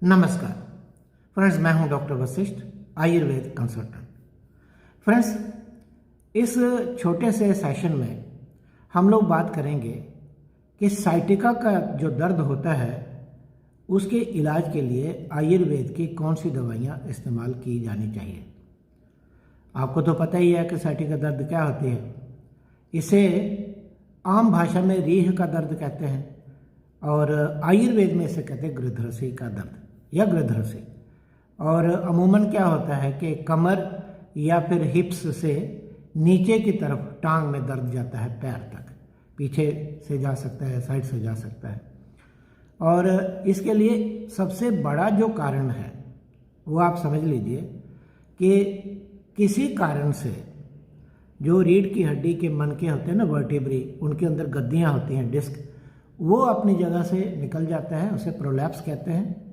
नमस्कार फ्रेंड्स, मैं हूं doctor Vashishtha, Ayurveda consultant. Friends, इस छोटे से सेशन में हम लोग बात करेंगे कि साइटिका का जो दर्द होता है उसके इलाज के लिए आयुर्वेद की कौन सी दवाइयां इस्तेमाल की जानी चाहिए। आपको तो पता ही है कि साइटिका दर्द क्या होती है। इसे आम भाषा में रीढ़ का दर्द कहते हैं और आयुर्वेद में इसे कहते हैं गृध्रसी का दर्द या गृध्रसी। और अमूमन क्या होता है कि कमर या फिर हिप्स से नीचे की तरफ टांग में दर्द जाता है, पैर तक, पीछे से जा सकता है, साइड से जा सकता है। और इसके लिए सबसे बड़ा जो कारण है वो आप समझ लीजिए कि किसी कारण से जो रीढ़ की हड्डी के मनके होते हैं ना, वर्टिब्री, उनके अंदर गद्दियाँ होती हैं, डिस्क, वो अपनी जगह से निकल जाता है, उसे प्रोलैप्स कहते हैं।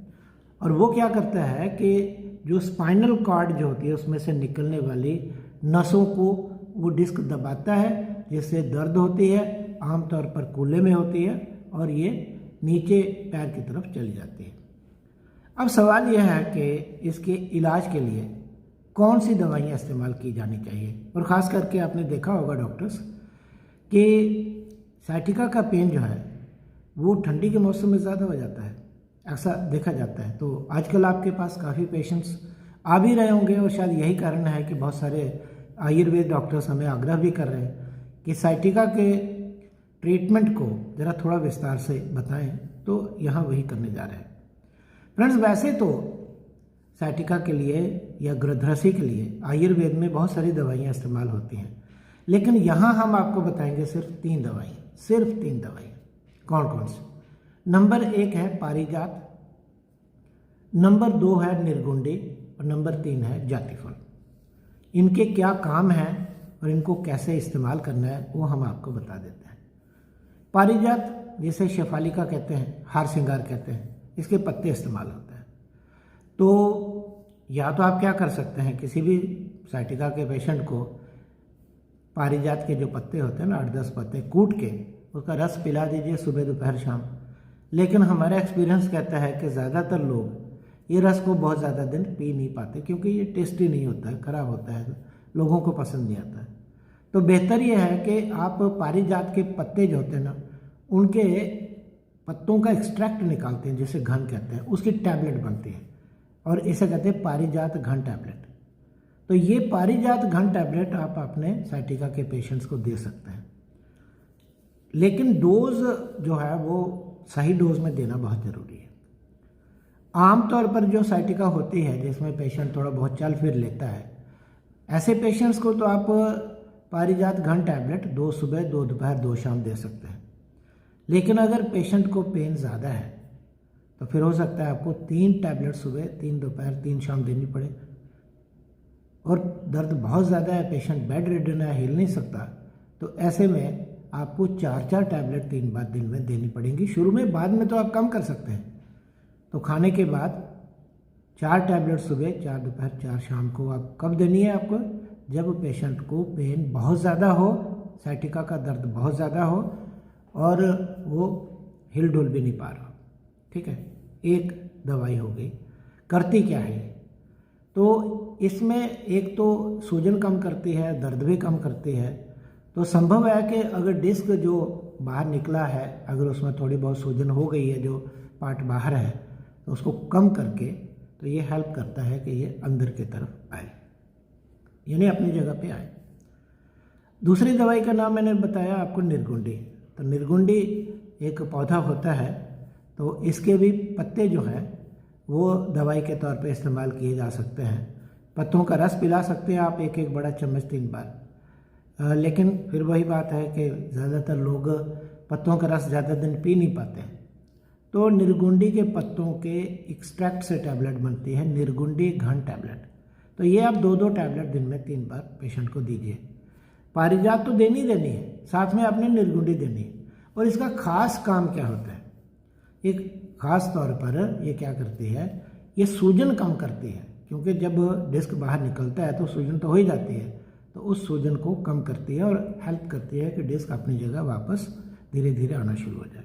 और वो क्या करता है कि जो स्पाइनल कॉर्ड जो होती है उसमें से निकलने वाली नसों को वो डिस्क दबाता है, जिससे दर्द होती है, आमतौर पर कूल्हे में होती है और ये नीचे पैर की तरफ चली जाती है। अब सवाल यह है कि इसके इलाज के लिए कौन सी दवाइयाँ इस्तेमाल की जानी चाहिए। और ख़ास करके आपने देखा होगा डॉक्टर्स कि साइटिका का पेन जो है वो ठंडी के मौसम में ज़्यादा हो जाता है, ऐसा देखा जाता है। तो आजकल आपके पास काफ़ी पेशेंट्स आ भी रहे होंगे और शायद यही कारण है कि बहुत सारे आयुर्वेद डॉक्टर्स हमें आग्रह भी कर रहे हैं कि साइटिका के ट्रीटमेंट को ज़रा थोड़ा विस्तार से बताएं, तो यहाँ वही करने जा रहे हैं। फ्रेंड्स, वैसे तो साइटिका के लिए या गृध्रसी के लिए आयुर्वेद में बहुत सारी दवाइयाँ इस्तेमाल होती हैं, लेकिन यहाँ हम आपको बताएंगे सिर्फ 3 दवाइयाँ। कौन कौन सी? नंबर 1 है पारिजात, नंबर 2 है निर्गुंडी और नंबर 3 है जातिफल। इनके क्या काम हैं और इनको कैसे इस्तेमाल करना है वो हम आपको बता देते हैं। पारिजात, जिसे शेफालिका कहते हैं, हार सिंगार कहते हैं, इसके पत्ते इस्तेमाल होते हैं। तो या तो आप क्या कर सकते हैं, किसी भी साइटिका के पेशेंट को पारिजात के जो पत्ते होते हैं ना, 8-10 पत्ते कूट के उसका रस पिला दीजिए सुबह, दोपहर, शाम। लेकिन हमारा एक्सपीरियंस कहता है कि ज़्यादातर लोग ये रस को बहुत ज़्यादा दिन पी नहीं पाते, क्योंकि ये टेस्टी नहीं होता है, ख़राब होता है, लोगों को पसंद नहीं आता है। तो बेहतर ये है कि आप पारिजात के पत्ते जो होते हैं ना, उनके पत्तों का एक्सट्रैक्ट निकालते हैं, जिसे घन कहते हैं, उसकी टैबलेट बनती है और इसे कहते हैं पारिजात घन टैबलेट। तो ये पारिजात घन टैबलेट आप अपने साइटिका के पेशेंट्स को दे सकते हैं, लेकिन डोज जो है वो सही डोज में देना बहुत ज़रूरी है। आमतौर पर जो साइटिका होती है जिसमें पेशेंट थोड़ा बहुत चल फिर लेता है, ऐसे पेशेंट्स को तो आप पारिजात घन टैबलेट 2 सुबह, 2 दोपहर, 2 शाम दे सकते हैं। लेकिन अगर पेशेंट को पेन ज़्यादा है तो फिर हो सकता है आपको 3 टैबलेट सुबह, 3 दोपहर, 3 शाम देनी पड़े। और दर्द बहुत ज़्यादा है, पेशेंट बेड रिडन है, हिल नहीं सकता, तो ऐसे में आपको 4-4 टैबलेट 3 बार दिन में देनी पड़ेंगी शुरू में। बाद में तो आप कम कर सकते हैं। तो खाने के बाद 4 टैबलेट सुबह, 4 दोपहर, 4 शाम को आप कब देनी है आपको? जब पेशेंट को पेन बहुत ज़्यादा हो, साइटिका का दर्द बहुत ज़्यादा हो और वो हिल डुल भी नहीं पा रहा। ठीक है, एक दवाई हो गई। करती क्या है? तो इसमें एक तो सूजन कम करती है, दर्द भी कम करती है। तो संभव है कि अगर डिस्क जो बाहर निकला है, अगर उसमें थोड़ी बहुत सूजन हो गई है, जो पार्ट बाहर है, तो उसको कम करके तो ये हेल्प करता है कि ये अंदर की तरफ आए, यानी अपनी जगह पे आए। दूसरी दवाई का नाम मैंने बताया आपको, निर्गुंडी। तो निर्गुंडी एक पौधा होता है, तो इसके भी पत्ते जो है वो दवाई के तौर पे इस्तेमाल किए जा सकते हैं। पत्तों का रस पिला सकते हैं आप 1-1 बड़ा चम्मच 3 बार। लेकिन फिर वही बात है कि ज़्यादातर लोग पत्तों का रस ज़्यादा दिन पी नहीं पाते हैं। तो निर्गुंडी के पत्तों के एक्सट्रैक्ट से टैबलेट बनती है, निर्गुंडी घन टैबलेट। तो ये आप 2-2 टैबलेट दिन में 3 बार पेशेंट को दीजिए। पारिजात तो देनी है, साथ में आपने निर्गुंडी देनी है। और इसका खास काम क्या होता है? एक खास तौर पर ये क्या करती है, ये सूजन कम करती है, क्योंकि जब डिस्क बाहर निकलता है तो सूजन तो हो ही जाती है, तो उस सूजन को कम करती है और हेल्प करती है कि डिस्क अपनी जगह वापस धीरे धीरे आना शुरू हो जाए।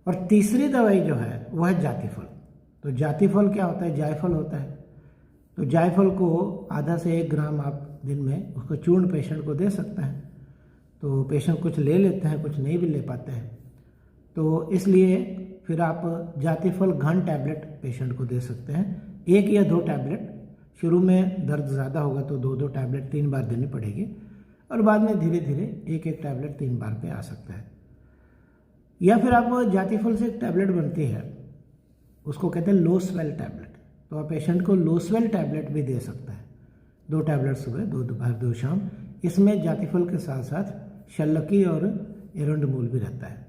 और तीसरी दवाई जो है वो है जातिफल। तो जातिफल क्या होता है, जायफल होता है। तो जायफल को आधा से 1 ग्राम आप दिन में उसको चूर्ण पेशेंट को दे सकते हैं। तो पेशेंट कुछ ले लेते हैं, कुछ नहीं भी ले पाते हैं, तो इसलिए फिर आप जातिफल घन टैबलेट पेशेंट को दे सकते हैं। 1 या 2 टैबलेट, शुरू में दर्द ज़्यादा होगा तो 2-2 टैबलेट 3 बार देनी पड़ेगी, और बाद में धीरे धीरे 1-1 टैबलेट 3 बार पे आ सकता है। या फिर आप जातिफल से एक टैबलेट बनती है, उसको कहते हैं लो स्वेल टैबलेट, तो आप पेशेंट को लो स्वेल टैबलेट भी दे सकते हैं। 2 टैबलेट सुबह, 2 दोपहर, 2 शाम। इसमें जातिफल के साथ साथ शल्लकी और एरंडमूल भी रहता है।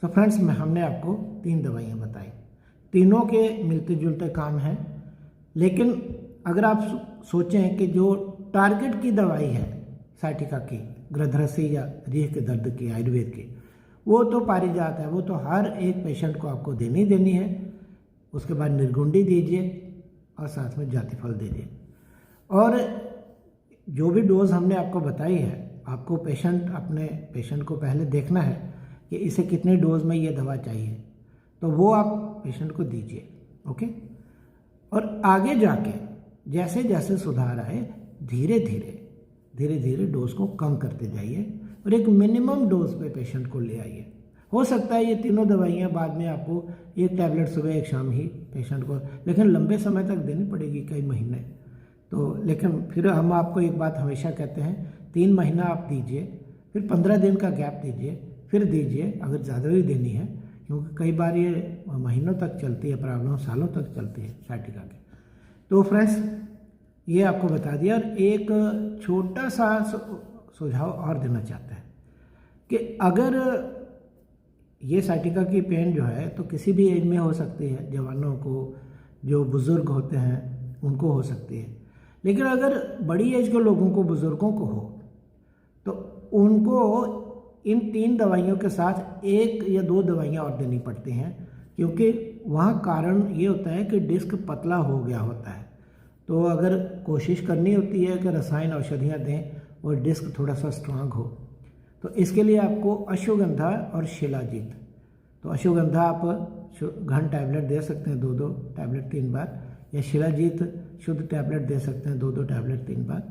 तो फ्रेंड्स, हमने आपको 3 दवाइयाँ बताई, तीनों के मिलते जुलते काम हैं। लेकिन अगर आप सोचें कि जो टारगेट की दवाई है साइटिका की, गृध्रसी या रीढ़ के दर्द की, आयुर्वेद की, वो तो पारिजात है, वो तो हर एक पेशेंट को आपको देनी देनी है। उसके बाद निर्गुंडी दीजिए और साथ में जातिफल दीजिए। और जो भी डोज हमने आपको बताई है, आपको अपने पेशेंट को पहले देखना है कि इसे कितने डोज में ये दवा चाहिए, तो वो आप पेशेंट को दीजिए। ओके। और आगे जाके जैसे जैसे सुधार आए, धीरे धीरे डोज को कम करते जाइए और एक मिनिमम डोज पे पेशेंट को ले आइए। हो सकता है ये तीनों दवाइयाँ बाद में आपको 1 टैबलेट सुबह 1 शाम ही पेशेंट को, लेकिन लंबे समय तक देनी पड़ेगी, कई महीने। तो लेकिन फिर हम आपको एक बात हमेशा कहते हैं, 3 महीना आप दीजिए, फिर 15 दिन का गैप दीजिए, फिर दीजिए अगर ज़्यादा भी देनी है, क्योंकि कई बार ये महीनों तक चलती है प्रॉब्लम, सालों तक चलती है साइटिका की। तो फ्रेंड्स, ये आपको बता दिया। और एक छोटा सा सुझाव और देना चाहते हैं कि अगर ये साइटिका की पेन जो है तो किसी भी एज में हो सकती है, जवानों को, जो बुज़ुर्ग होते हैं उनको हो सकती है। लेकिन अगर बड़ी एज के लोगों को, बुज़ुर्गों को हो, तो उनको इन 3 दवाइयों के साथ 1 या 2 दवाइयाँ और देनी पड़ती हैं, क्योंकि वहाँ कारण ये होता है कि डिस्क पतला हो गया होता है। तो अगर कोशिश करनी होती है कि रसायन औषधियाँ दें और डिस्क थोड़ा सा स्ट्रांग हो, तो इसके लिए आपको अश्वगंधा और शिलाजीत, तो अश्वगंधा आप घन टैबलेट दे सकते हैं 2-2 टैबलेट 3 बार, या शिलाजीत शुद्ध टैबलेट दे सकते हैं 2-2 टैबलेट 3 बार।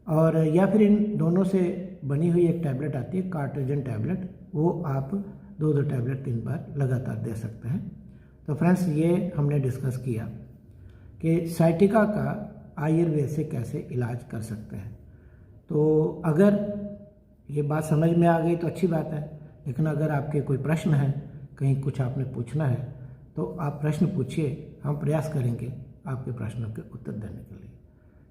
और या फिर इन दोनों से बनी हुई एक टैबलेट आती है कार्टेजन टैबलेट, वो आप 2-2 टैबलेट 3 बार लगातार दे सकते हैं। तो फ्रेंड्स, ये हमने डिस्कस किया कि साइटिका का आयुर्वेद से कैसे इलाज कर सकते हैं। तो अगर ये बात समझ में आ गई तो अच्छी बात है, लेकिन अगर आपके कोई प्रश्न है, कहीं कुछ आपने पूछना है, तो आप प्रश्न पूछिए, हम प्रयास करेंगे आपके प्रश्नों के उत्तर देने के लिए।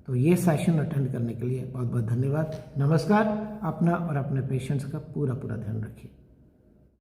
तो ये सेशन अटेंड करने के लिए बहुत बहुत धन्यवाद। नमस्कार। अपना और अपने पेशेंट्स का पूरा ध्यान रखिए।